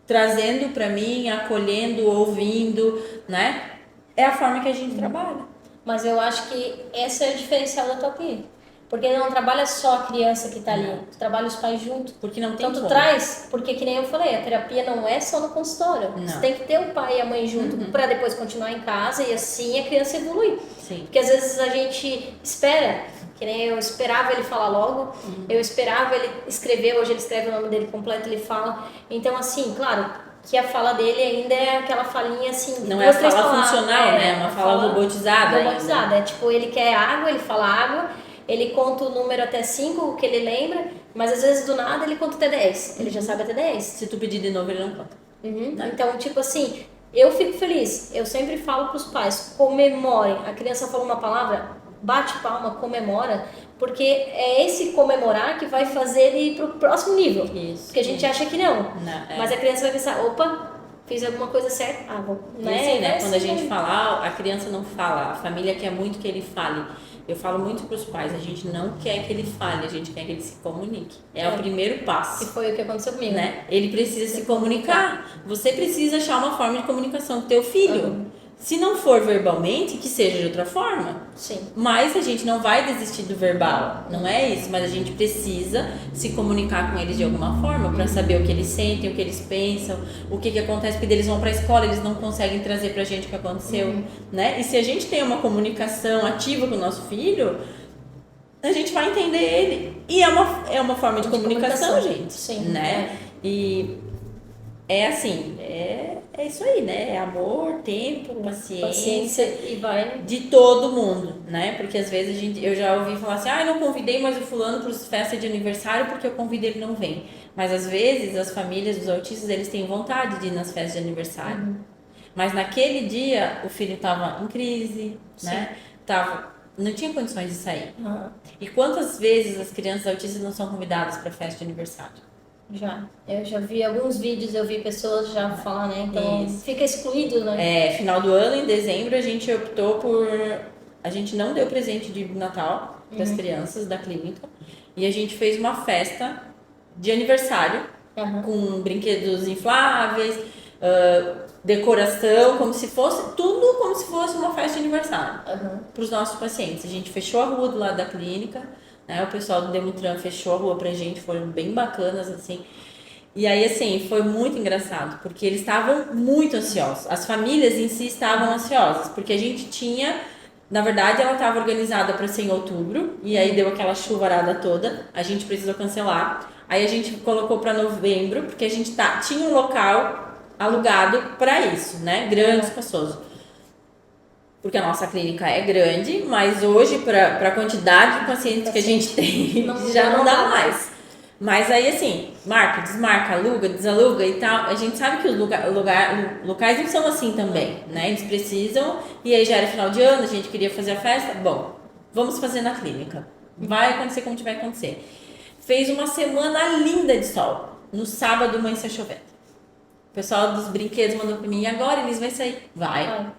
Speaker 2: Trazendo para mim, acolhendo, ouvindo, né? É a forma que a gente trabalha.
Speaker 1: Mas eu acho que esse é o diferencial da tua clínica. Porque não trabalha só a criança que está ali, tu trabalha os pais junto.
Speaker 2: Porque não tem
Speaker 1: então tu traz, porque que nem eu falei, a terapia não é só no consultório. Não. Você tem que ter o pai e a mãe junto para depois continuar em casa e assim a criança evolui.
Speaker 2: Sim.
Speaker 1: Porque às vezes a gente espera, que nem eu esperava ele falar logo, eu esperava ele escrever, hoje ele escreve o nome dele completo, ele fala. Então assim, claro, que a fala dele ainda é aquela falinha assim...
Speaker 2: Não é a fala funcional, né? É uma fala robotizada.
Speaker 1: Robotizada. É tipo, ele quer água, ele fala água, ele conta o número até 5, o que ele lembra, mas às vezes do nada ele conta até 10. Ele já sabe até 10.
Speaker 2: Se tu pedir de novo, ele não conta.
Speaker 1: Né? Então, tipo assim, eu fico feliz. Eu sempre falo pros pais, comemorem. A criança falou uma palavra, bate palma, comemora, porque é esse comemorar que vai fazer ele ir pro próximo nível.
Speaker 2: Isso.
Speaker 1: Porque a gente acha que não. Mas a criança vai pensar, opa, fiz alguma coisa certa. Vou.
Speaker 2: Né? Assim, né? Quando a gente fala, a criança não fala, a família quer muito que ele fale. Eu falo muito para os pais, a gente não quer que ele fale, a gente quer que ele se comunique. É o primeiro passo.
Speaker 1: Que foi o que aconteceu comigo.
Speaker 2: Né? Ele precisa se comunicar. Você precisa achar uma forma de comunicação com teu filho. Se não for verbalmente, que seja de outra forma.
Speaker 1: Sim.
Speaker 2: Mas a gente não vai desistir do verbal, não é isso. Mas a gente precisa se comunicar com eles de alguma forma para saber o que eles sentem, o que eles pensam, o que acontece. Porque eles vão para a escola, eles não conseguem trazer para a gente o que aconteceu, né? E se a gente tem uma comunicação ativa com o nosso filho, a gente vai entender ele. E é uma forma de comunicação, gente.
Speaker 1: Sim.
Speaker 2: Né? E é assim, é isso aí, né? É amor, tempo, paciência
Speaker 1: e vai
Speaker 2: de todo mundo, né? Porque às vezes eu já ouvi falar assim, não convidei mais o fulano para festa de aniversário porque eu convido ele não vem. Mas às vezes as famílias dos autistas, eles têm vontade de ir nas festas de aniversário. Mas naquele dia o filho estava em crise, né? Não tinha condições de sair. E quantas vezes as crianças autistas não são convidadas para festa de aniversário?
Speaker 1: Eu já vi alguns vídeos, eu vi pessoas já falar, né? Então fica excluído, né?
Speaker 2: Final do ano, em dezembro, a gente optou por... A gente não deu presente de Natal para as crianças da clínica. E a gente fez uma festa de aniversário com brinquedos infláveis, decoração, como se fosse uma festa de aniversário para os nossos pacientes. A gente fechou a rua do lado da clínica, né? O pessoal do Demutran fechou a rua pra gente, foram bem bacanas, assim. E aí, assim, foi muito engraçado, porque eles estavam muito ansiosos. As famílias em si estavam ansiosas, porque a gente tinha Na verdade, ela estava organizada para ser em outubro, e aí deu aquela chuvarada toda, a gente precisou cancelar. Aí a gente colocou para novembro, porque a gente tinha um local alugado para isso, né? Grande, espaçoso. Porque a nossa clínica é grande, mas hoje, para a quantidade de pacientes que a gente tem, já não dá mais. Mas aí, assim, marca, desmarca, aluga, desaluga e tal. A gente sabe que os locais não são assim também, né? Eles precisam, e aí já era final de ano, a gente queria fazer a festa. Bom, vamos fazer na clínica. Vai acontecer como tiver que acontecer. Fez uma semana linda de sol. No sábado, amanheceu chovendo. O pessoal dos brinquedos mandou pra mim, e agora eles vão sair? Vai.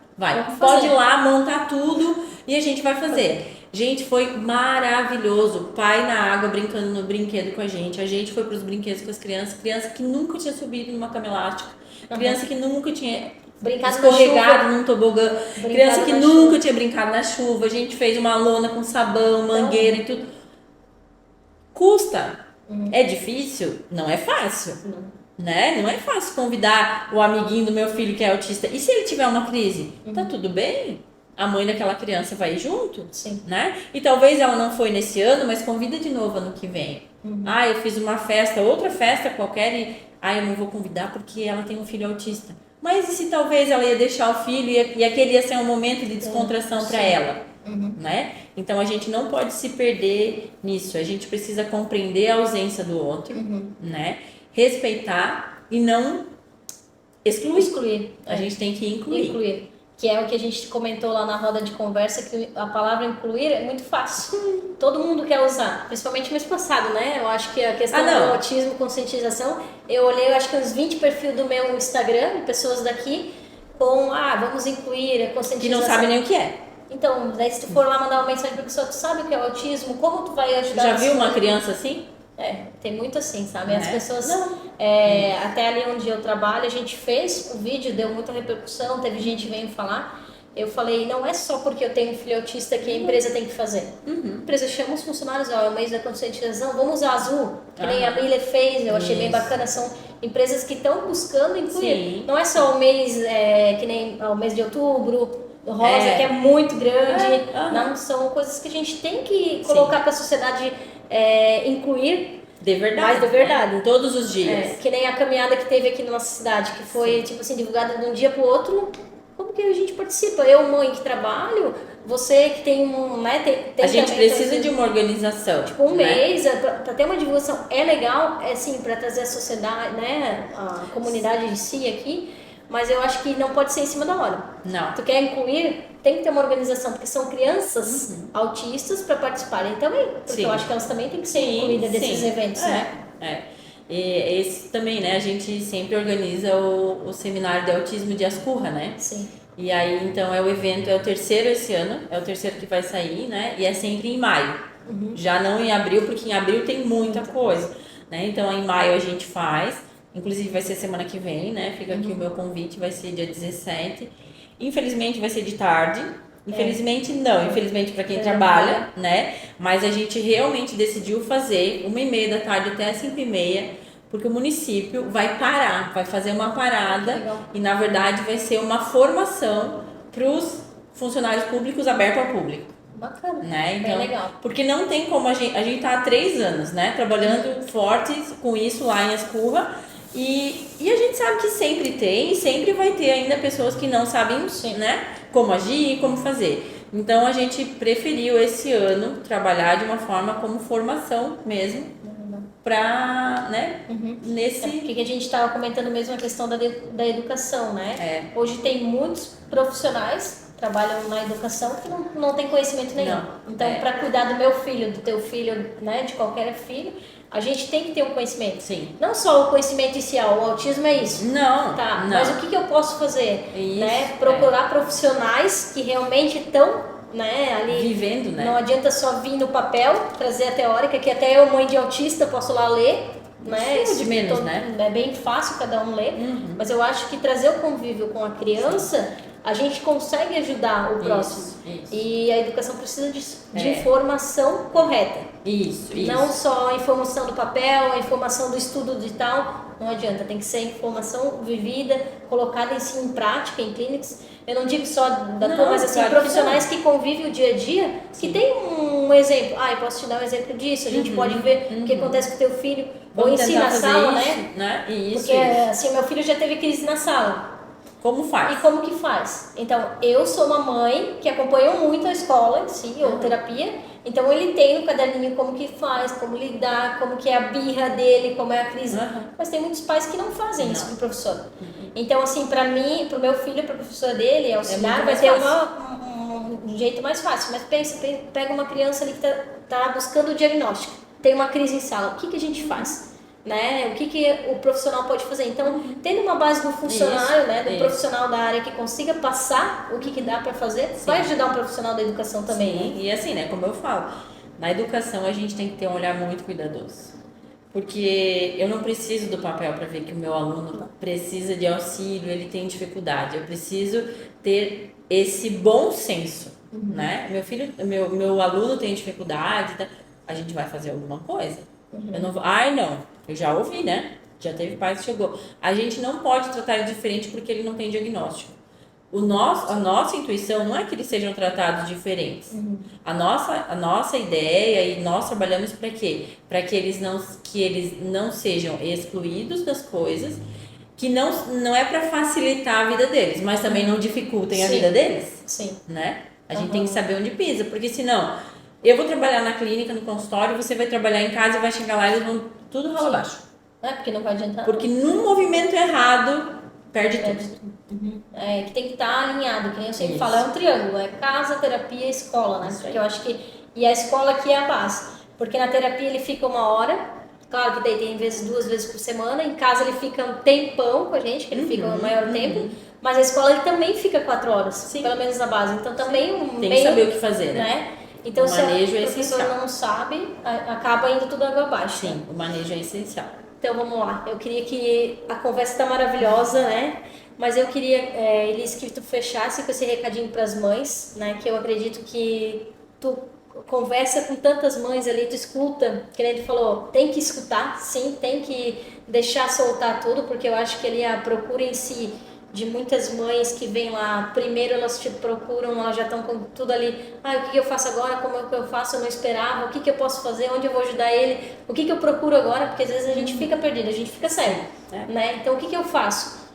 Speaker 2: Pode ir lá, montar tudo e a gente vai fazer. Gente, foi maravilhoso. Pai na água brincando no brinquedo com a gente foi pros brinquedos com as crianças. Criança que nunca tinha subido numa cama elástica. Criança que nunca tinha escorregado num tobogã. Criança que nunca tinha brincado na chuva. A gente fez uma lona com sabão, mangueira e tudo. Custa. É difícil? Não é fácil. Né? Não é fácil convidar o amiguinho do meu filho que é autista. E se ele tiver uma crise? Tá tudo bem? A mãe daquela criança vai junto?
Speaker 1: Sim.
Speaker 2: Né? E talvez ela não foi nesse ano, mas convida de novo ano que vem. Eu fiz uma festa, outra festa qualquer e eu não vou convidar porque ela tem um filho autista. Mas e se talvez ela ia deixar o filho e aquele ia ser um momento de descontração para ela? Né? Então a gente não pode se perder nisso. A gente precisa compreender a ausência do outro, né? Respeitar e não excluir. A gente tem que incluir.
Speaker 1: Que é o que a gente comentou lá na roda de conversa, que a palavra incluir é muito fácil. Todo mundo quer usar, principalmente mês passado, né? Eu acho que a questão do autismo, conscientização, eu olhei, acho que uns 20 perfis do meu Instagram, de pessoas daqui, com, vamos incluir a conscientização.
Speaker 2: Que não sabe nem o que é.
Speaker 1: Então, daí se tu for lá mandar uma mensagem pra pessoa, tu sabe o que é o autismo, como tu vai ajudar?
Speaker 2: Já viu uma criança assim?
Speaker 1: Tem muito assim, sabe? As pessoas, até ali onde eu trabalho, a gente fez o vídeo, deu muita repercussão, teve gente que veio falar. Eu falei, não é só porque eu tenho um filho autista que a empresa tem que fazer. A empresa chama os funcionários, é o mês da conscientização, vamos usar azul, que nem a Miller fez, eu achei bem bacana. São empresas que estão buscando incluir. Sim. Não é só o mês, que nem o mês de outubro, rosa, que é muito grande. Não, são coisas que a gente tem que colocar para a sociedade incluir.
Speaker 2: De verdade.
Speaker 1: Mas de verdade.
Speaker 2: Né? Todos os dias.
Speaker 1: Que nem a caminhada que teve aqui na nossa cidade, que foi, tipo assim, divulgada de um dia pro outro. Como que a gente participa? Eu, mãe, que trabalho, você que tem tem
Speaker 2: a gente precisa de uma organização.
Speaker 1: Tipo, um mês, pra ter uma divulgação. É legal, assim, pra trazer a sociedade, né, a comunidade de si aqui, mas eu acho que não pode ser em cima da hora.
Speaker 2: Não.
Speaker 1: Tu quer incluir, tem que ter uma organização, porque são crianças autistas para participarem também. Porque eu acho que elas também têm que ser incluídas desses eventos, né?
Speaker 2: E esse também, né? A gente sempre organiza o seminário de autismo de Ascurra, né?
Speaker 1: Sim.
Speaker 2: E aí, então, é o terceiro esse ano, é o terceiro que vai sair, né? E é sempre em maio. Já não em abril, porque em abril tem muita coisa, né? Então, em maio a gente faz, inclusive vai ser semana que vem, né? Fica aqui o meu convite, vai ser dia 17. Infelizmente vai ser de tarde. Infelizmente não, infelizmente para quem trabalha, né? Mas a gente realmente decidiu fazer 1h30 da tarde até 5h30, porque o município vai parar, vai fazer uma parada e na verdade vai ser uma formação para os funcionários públicos aberto ao público.
Speaker 1: Bacana,
Speaker 2: né? Então,
Speaker 1: bem legal.
Speaker 2: Porque não tem como a gente tá há 3 anos, né? Trabalhando forte com isso lá em Ascurra. E a gente sabe que sempre tem e sempre vai ter ainda pessoas que não sabem, né, como agir e como fazer. Então a gente preferiu esse ano trabalhar de uma forma como formação mesmo para, né, nesse...
Speaker 1: Porque a gente estava comentando mesmo a questão da educação, né? Hoje tem muitos profissionais que trabalham na educação que não tem conhecimento nenhum. Então, para cuidar do meu filho, do teu filho, né, de qualquer filho, a gente tem que ter um conhecimento.
Speaker 2: Sim.
Speaker 1: Não só o conhecimento inicial, o autismo é isso.
Speaker 2: Não.
Speaker 1: Mas o que eu posso fazer?
Speaker 2: Isso,
Speaker 1: né? Procurar profissionais que realmente estão, né, ali
Speaker 2: vivendo, né?
Speaker 1: Não adianta só vir no papel, trazer a teórica, que até eu, mãe de autista, posso lá ler. Né?
Speaker 2: Isso de menos, né?
Speaker 1: É bem fácil cada um ler, mas eu acho que trazer o convívio com a criança, a gente consegue ajudar o próximo.
Speaker 2: Isso.
Speaker 1: E a educação precisa de informação correta.
Speaker 2: Isso.
Speaker 1: Não só a informação do papel, a informação do estudo de tal. Não adianta, tem que ser informação vivida, colocada em prática, em clínicas. Eu não digo só da tua, mas assim, profissionais que convivem o dia a dia, que tem um exemplo. Eu posso te dar um exemplo disso, a gente pode ver o que acontece com o teu filho, ou ensina na sala,
Speaker 2: isso, né?
Speaker 1: Porque assim, meu filho já teve crise na sala.
Speaker 2: Como faz?
Speaker 1: E como que faz? Então, eu sou uma mãe que acompanhou muito a escola em si, ou terapia, então ele tem no caderninho como que faz, como lidar, como que é a birra dele, como é a crise. Mas tem muitos pais que não fazem isso pro professor. Então, assim, pra mim, pro meu filho, pra professora dele, auxiliar, vai ter um jeito mais fácil. Mas pega uma criança ali que tá buscando o diagnóstico, tem uma crise em sala, o que a gente faz? Né? O que o profissional pode fazer? Então, tendo uma base do funcionário, do profissional da área que consiga passar o que dá para fazer, vai ajudar um profissional da educação também.
Speaker 2: Sim. E assim, né, como eu falo, na educação a gente tem que ter um olhar muito cuidadoso. Porque eu não preciso do papel para ver que o meu aluno precisa de auxílio, ele tem dificuldade. Eu preciso ter esse bom senso, né? Meu aluno tem dificuldade, a gente vai fazer alguma coisa. Eu não vou, não, eu já ouvi, né? Já teve pais que chegou. A gente não pode tratar ele diferente porque ele não tem diagnóstico. A nossa intuição não é que eles sejam tratados diferentes. A nossa ideia, e nós trabalhamos para quê? Para que eles não sejam excluídos das coisas, que não é para facilitar a vida deles, mas também não dificultem a vida deles.
Speaker 1: Sim.
Speaker 2: Né? A gente tem que saber onde pisa, porque senão eu vou trabalhar na clínica, no consultório, você vai trabalhar em casa e vai chegar lá e eles vão tudo ralo abaixo.
Speaker 1: Porque não vai adiantar.
Speaker 2: Porque num movimento errado, perde tudo.
Speaker 1: Que tem que estar alinhado, que nem eu sempre falo, é um triângulo, é casa, terapia, escola, né? Porque eu acho que, e a escola aqui é a base, porque na terapia ele fica 1 hora, claro que daí tem 2 vezes por semana, em casa ele fica um tempão com a gente, que ele fica o maior tempo, mas a escola ele também fica 4 horas, pelo menos na base, então também
Speaker 2: tem que saber o que fazer, né?
Speaker 1: Então,
Speaker 2: o
Speaker 1: se
Speaker 2: manejo
Speaker 1: o professor não sabe, acaba indo tudo água abaixo.
Speaker 2: Sim, o manejo é essencial.
Speaker 1: Então, vamos lá. Eu queria que a conversa está maravilhosa, né? Mas eu queria, Elis, que tu fechasse com esse recadinho para as mães, né? Que eu acredito que tu conversa com tantas mães ali, tu escuta, que nem tu falou, tem que escutar, sim, tem que deixar soltar tudo, porque eu acho que ali a procura em si de muitas mães que vêm lá, primeiro elas te procuram, elas já estão com tudo ali, o que eu faço agora, como é que eu faço, eu não esperava, o que eu posso fazer, onde eu vou ajudar ele, o que eu procuro agora, porque às vezes a gente fica perdido, a gente fica cego, né? Então o que eu faço?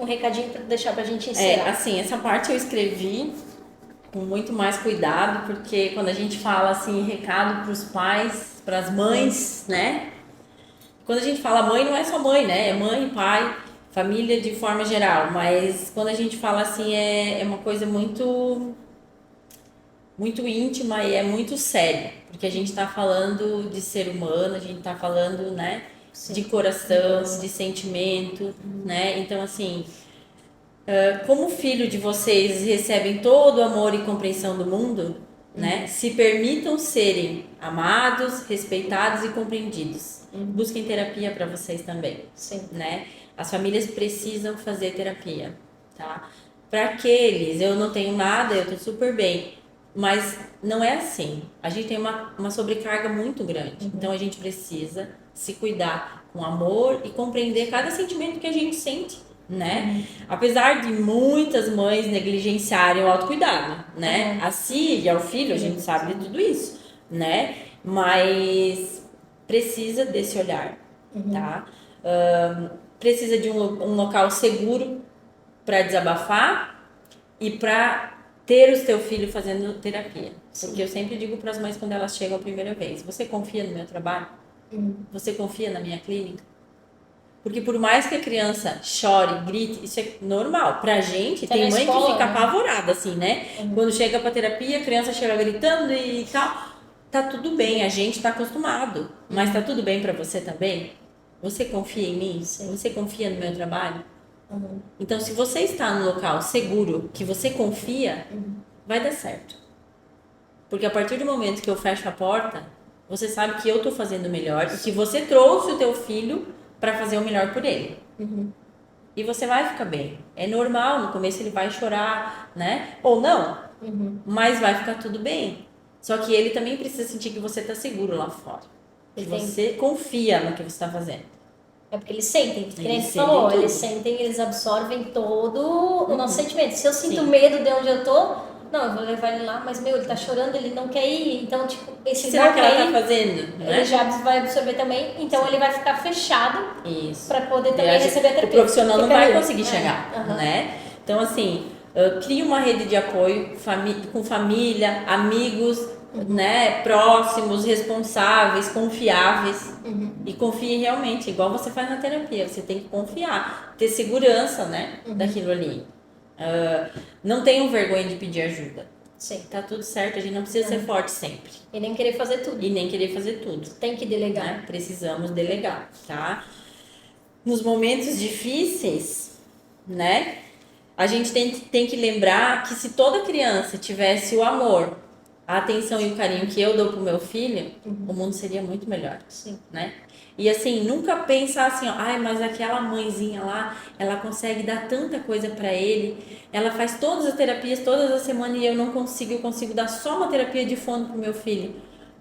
Speaker 1: Um recadinho para deixar pra gente encerrar.
Speaker 2: Assim, essa parte eu escrevi com muito mais cuidado, porque quando a gente fala assim, recado pros pais, pras mães, né? Quando a gente fala mãe, não é só mãe, né? É mãe, pai, família de forma geral, mas quando a gente fala assim é uma coisa muito íntima e é muito séria, porque a gente está falando de ser humano, a gente está falando, né, de coração, de sentimento, né? Então, assim, como filho de vocês recebem todo o amor e compreensão do mundo, né? Se permitam serem amados, respeitados e compreendidos. Busquem terapia para vocês também, né? As famílias precisam fazer terapia, tá? Para aqueles, eu não tenho nada, eu tô super bem, mas não é assim. A gente tem uma sobrecarga muito grande, então a gente precisa se cuidar com amor e compreender cada sentimento que a gente sente, né? Apesar de muitas mães negligenciarem o autocuidado, né? A si e ao filho, a gente sabe de tudo isso, né? Mas precisa desse olhar, tá? Precisa de um local seguro para desabafar e para ter o seu filho fazendo terapia. Porque eu sempre digo para as mães quando elas chegam a primeira vez, você confia no meu trabalho? Você confia na minha clínica? Porque por mais que a criança chore, grite, isso é normal. Pra gente, tem mãe que fica apavorada, assim, né? Quando chega pra terapia, a criança chega gritando e tal. Tá tudo bem, a gente tá acostumado. Mas tá tudo bem pra você também? Você confia em mim? Você confia no meu trabalho? Então, se você está no local seguro, que você confia, vai dar certo. Porque a partir do momento que eu fecho a porta, você sabe que eu tô fazendo o melhor e que você trouxe o teu filho para fazer o melhor por ele. E você vai ficar bem. É normal, no começo ele vai chorar, né? Ou não, mas vai ficar tudo bem. Só que ele também precisa sentir que você tá seguro lá fora. Que você confia no que você tá fazendo.
Speaker 1: É porque eles sentem, que nem você falou, eles sentem, eles absorvem todo o nosso sentimento. Se eu sinto medo de onde eu tô, não, eu vou levar ele lá, mas ele tá chorando, ele não quer ir, então, tipo, esse
Speaker 2: será que ela tá fazendo?
Speaker 1: Ele já vai absorver também, então ele vai ficar fechado para poder também receber a terapia.
Speaker 2: O profissional não vai conseguir chegar, né? Então, assim, cria uma rede de apoio com família, amigos, né, próximos, responsáveis, confiáveis. E confie realmente, igual você faz na terapia. Você tem que confiar, ter segurança, né, daquilo ali. Não tenham vergonha de pedir ajuda.
Speaker 1: Sim.
Speaker 2: Tá tudo certo, a gente não precisa ser forte sempre.
Speaker 1: E nem querer fazer tudo. Tem que delegar.
Speaker 2: Né? Precisamos delegar, tá? Nos momentos difíceis, né? A gente tem que lembrar que se toda criança tivesse o amor, a atenção e o carinho que eu dou pro meu filho, o mundo seria muito melhor.
Speaker 1: Sim.
Speaker 2: Né? E assim, nunca pensar assim, ó, ai, mas aquela mãezinha lá, ela consegue dar tanta coisa pra ele, ela faz todas as terapias, todas as semanas e eu não consigo, eu consigo dar só uma terapia de fono pro meu filho.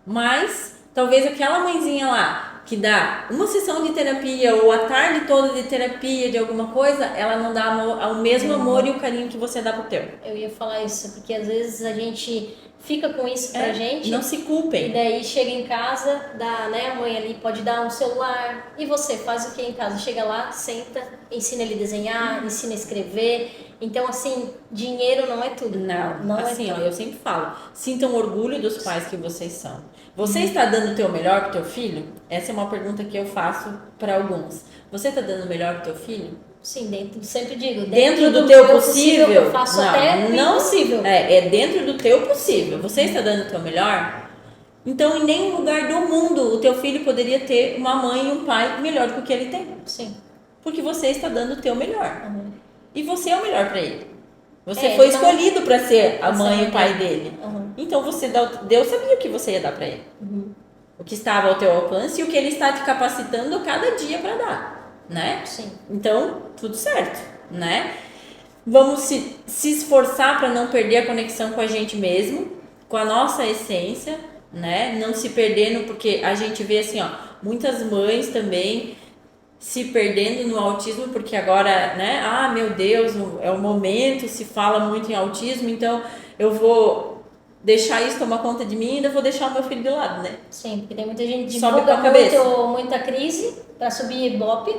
Speaker 2: Mas, talvez aquela mãezinha lá, que dá uma sessão de terapia ou a tarde toda de terapia de alguma coisa, ela não dá o mesmo amor e o carinho que você dá pro teu.
Speaker 1: Eu ia falar isso, porque às vezes a gente fica com isso pra gente.
Speaker 2: Não se culpem.
Speaker 1: E daí chega em casa, né, a mãe ali pode dar um celular. E você faz o que em casa? Chega lá, senta, ensina ele a desenhar, ensina a escrever. Então, assim, dinheiro não é tudo.
Speaker 2: Não assim, é tudo. Ó, eu sempre falo, sintam orgulho dos pais que vocês são. Você está dando o teu melhor pro teu filho? Essa é uma pergunta que eu faço para alguns. Você está dando o melhor pro teu filho?
Speaker 1: Sim, sempre digo.
Speaker 2: Dentro do teu possível,
Speaker 1: eu faço até o impossível.
Speaker 2: É dentro do teu possível. Você está dando o teu melhor? Então, em nenhum lugar do mundo o teu filho poderia ter uma mãe e um pai melhor do que o que ele tem.
Speaker 1: Sim.
Speaker 2: Porque você está dando o teu melhor. E você é o melhor para ele. Você foi escolhido para ser a mãe e o pai dele. Então, Deus sabia o que você ia dar para ele. O que estava ao teu alcance e o que ele está te capacitando cada dia para dar, né?
Speaker 1: Sim.
Speaker 2: Então, tudo certo, né? Vamos se esforçar para não perder a conexão com a gente mesmo, com a nossa essência, né? Não se perdendo, porque a gente vê assim, ó, muitas mães também se perdendo no autismo, porque agora, né? Ah, meu Deus, é o momento, se fala muito em autismo, então eu vou deixar isso tomar conta de mim e ainda vou deixar o meu filho de lado, né?
Speaker 1: Sim, porque tem muita gente que divulga muita crise para subir Ibope,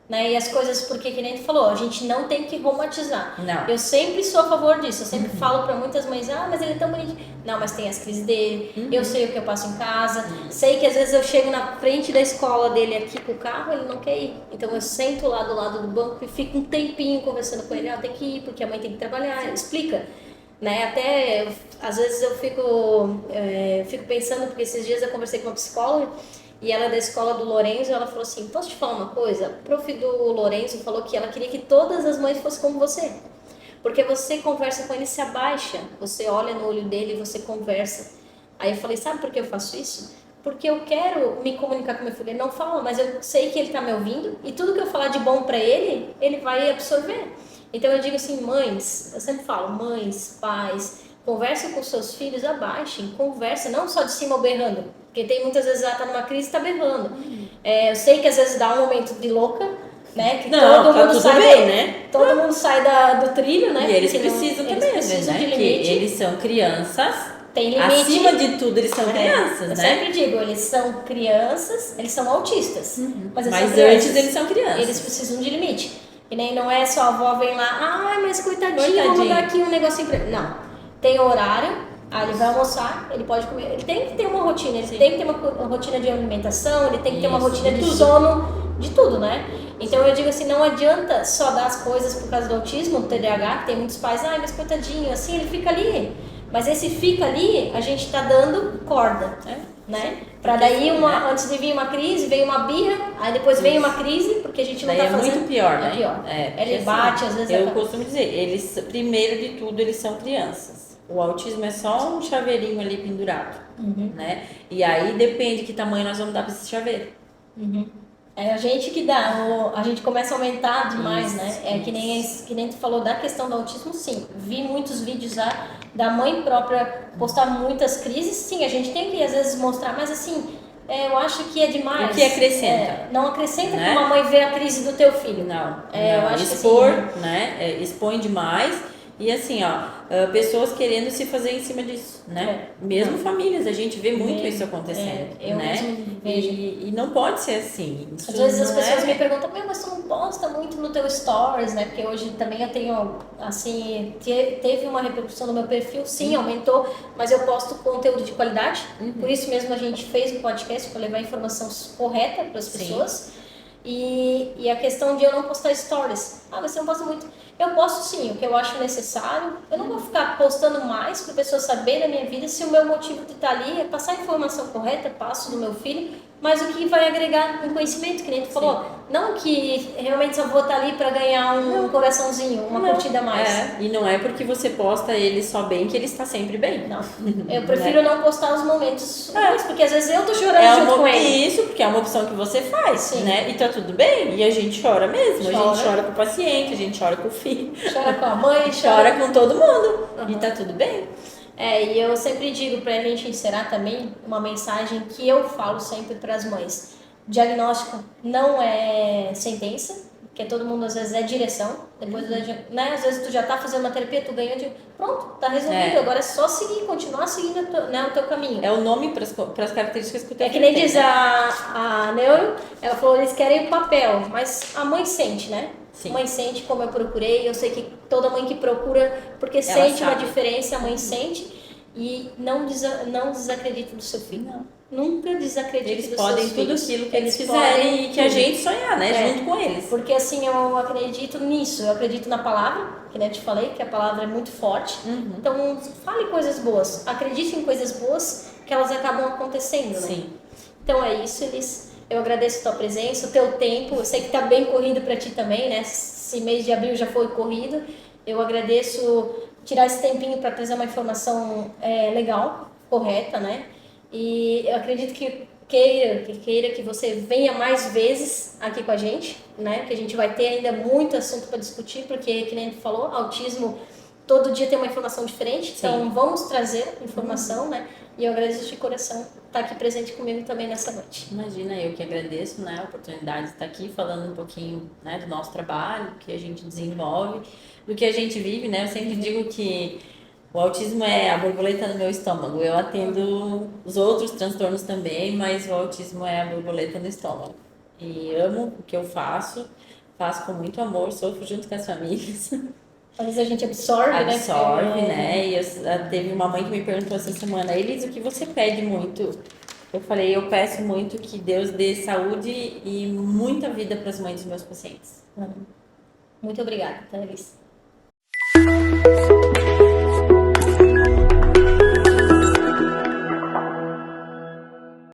Speaker 1: né? E as coisas, porque que nem tu falou, a gente não tem que romantizar.
Speaker 2: Não.
Speaker 1: Eu sempre sou a favor disso, eu sempre falo para muitas mães, mas ele é tão bonito. Não, mas tem as crises dele, eu sei o que eu passo em casa, sei que às vezes eu chego na frente da escola dele aqui com o carro, ele não quer ir. Então eu sento lá do lado do banco e fico um tempinho conversando com ele, tem que ir porque a mãe tem que trabalhar, ele explica. Né? Até, às vezes eu fico pensando, porque esses dias eu conversei com uma psicóloga e ela é da escola do Lourenço, ela falou assim, posso te falar uma coisa? O prof do Lourenço falou que ela queria que todas as mães fossem como você. Porque você conversa com ele, se abaixa, você olha no olho dele e você conversa. Aí eu falei, sabe por que eu faço isso? Porque eu quero me comunicar com meu filho. Ele não fala, mas eu sei que ele está me ouvindo e tudo que eu falar de bom para ele, ele vai absorver. Então eu digo assim, mães, eu sempre falo, mães, pais, conversem com seus filhos, abaixem, conversa, não só de cima ou berrando, porque tem muitas vezes ela tá numa crise e tá berrando. Eu sei que às vezes dá um momento de louca, né? Que todo mundo sai bem, né? Todo mundo sai do trilho, né?
Speaker 2: E eles precisam também,
Speaker 1: precisam
Speaker 2: né?
Speaker 1: de limite.
Speaker 2: Que eles são crianças.
Speaker 1: Tem limite.
Speaker 2: Acima de tudo, eles são crianças,
Speaker 1: eu
Speaker 2: né?
Speaker 1: Eu sempre digo, eles são crianças, eles são autistas. Mas
Speaker 2: antes eles são crianças.
Speaker 1: Eles precisam de limite. E nem não é só a avó vem lá, mas coitadinho, vou mandar aqui um negocinho pra ele. Não. Tem horário, ele vai almoçar, ele pode comer. Ele tem que ter uma rotina, ele tem que ter uma rotina de alimentação, ele tem que ter uma rotina de sono, de tudo, né? Então eu digo assim, não adianta só dar as coisas por causa do autismo, do TDAH, que tem muitos pais, mas coitadinho, assim, ele fica ali. Mas esse fica ali, a gente tá dando corda, né? Pra daí, antes de vir uma crise, veio uma birra, aí depois vem uma crise, porque a gente não tá fazendo...
Speaker 2: É muito pior, né?
Speaker 1: É pior. Ele bate, às vezes...
Speaker 2: Eu costumo dizer, eles, primeiro de tudo, eles são crianças. O autismo é só um chaveirinho ali pendurado, né? E aí depende que tamanho nós vamos dar pra esse chaveiro.
Speaker 1: É a gente que dá, a gente começa a aumentar demais, né? Que nem tu falou da questão do autismo, sim. Vi muitos vídeos da mãe própria postar muitas crises, sim, a gente tem que às vezes mostrar, mas assim, Eu acho que é demais.
Speaker 2: O que acrescenta?
Speaker 1: Não acrescenta,
Speaker 2: né?
Speaker 1: que uma mãe vê a crise do teu filho.
Speaker 2: Não.
Speaker 1: Eu acho
Speaker 2: expor,
Speaker 1: que assim,
Speaker 2: né? Expõe demais. E assim, pessoas querendo se fazer em cima disso, né? Mesmo famílias, a gente vê muito isso acontecendo,
Speaker 1: eu
Speaker 2: né?
Speaker 1: mesmo vejo.
Speaker 2: E não pode ser assim. Isso
Speaker 1: às vezes as pessoas me perguntam, mas tu não posta muito no teu stories, né? Porque hoje também eu tenho, assim, teve uma repercussão no meu perfil, sim, aumentou, mas eu posto conteúdo de qualidade. Por isso mesmo a gente fez o podcast para levar a informação correta para as pessoas. E a questão de eu não postar stories. Você não posta muito. Eu posto sim, o que eu acho necessário. Eu não vou ficar postando mais para a pessoa saber da minha vida se o meu motivo de estar ali é passar a informação correta, passo do meu filho, mas o que vai agregar um conhecimento, que nem tu falou. Não que realmente só vou estar ali para ganhar um coraçãozinho, uma curtida a mais.
Speaker 2: E não é porque você posta ele só bem que ele está sempre bem.
Speaker 1: Não. Eu prefiro não postar os momentos ruins, porque às vezes eu tô chorando junto com ele.
Speaker 2: Isso, porque é uma opção que você faz, né? E tá tudo bem. E a gente chora mesmo. A gente chora com o paciente, a gente chora com o filho.
Speaker 1: Chora com a mãe,
Speaker 2: chora com todo mundo. E tá tudo bem.
Speaker 1: E eu sempre digo, pra gente encerrar também, uma mensagem que eu falo sempre para as mães. Diagnóstico não é sentença, porque todo mundo às vezes é direção. Depois, né, às vezes tu já tá fazendo uma terapia, tu ganhou pronto, tá resolvido. Agora é só seguir, continuar seguindo o teu caminho.
Speaker 2: É o nome para as características que o teu
Speaker 1: filho tem. É que nem diz a Neuro, ela falou, eles querem o papel, mas a mãe sente, né? Sim. A mãe sente, como eu procurei, eu sei que toda mãe que procura, porque ela sente sabe. Uma diferença, a mãe sente. E não desacredite do seu filho. Não. Nunca desacredite dos seus filhos. Eles podem tudo aquilo que eles fizerem e que a gente sonhar, né? Junto com eles. Porque assim, eu acredito nisso. Eu acredito na palavra, que nem eu te falei, que a palavra é muito forte. Então, fale coisas boas. Acredite em coisas boas, que elas acabam acontecendo, né? Sim. Então é isso, Elis. Eu agradeço a tua presença, o teu tempo. Eu sei que tá bem corrido para ti também, né? Esse mês de abril já foi corrido. Eu agradeço tirar esse tempinho para trazer uma informação legal, correta, né? E eu acredito que queira que você venha mais vezes aqui com a gente, né? Que a gente vai ter ainda muito assunto para discutir, porque, que nem tu falou, autismo, todo dia tem uma informação diferente. Sim. Então, vamos trazer informação, né? E eu agradeço de coração estar aqui presente comigo também nessa noite.
Speaker 2: Imagina, eu que agradeço, né, a oportunidade de estar aqui falando um pouquinho, né, do nosso trabalho, que a gente desenvolve, do que a gente vive, né? Eu sempre digo que o autismo é a borboleta no meu estômago. Eu atendo os outros transtornos também, mas o autismo é a borboleta no estômago. E amo o que eu faço com muito amor, sofro junto com as famílias.
Speaker 1: Às vezes a gente absorve, né?
Speaker 2: Absorve, né? E teve uma mãe que me perguntou essa semana, Elis, o que você pede muito? Eu falei, eu peço muito que Deus dê saúde e muita vida para as mães dos meus pacientes.
Speaker 1: Muito obrigada, Elis.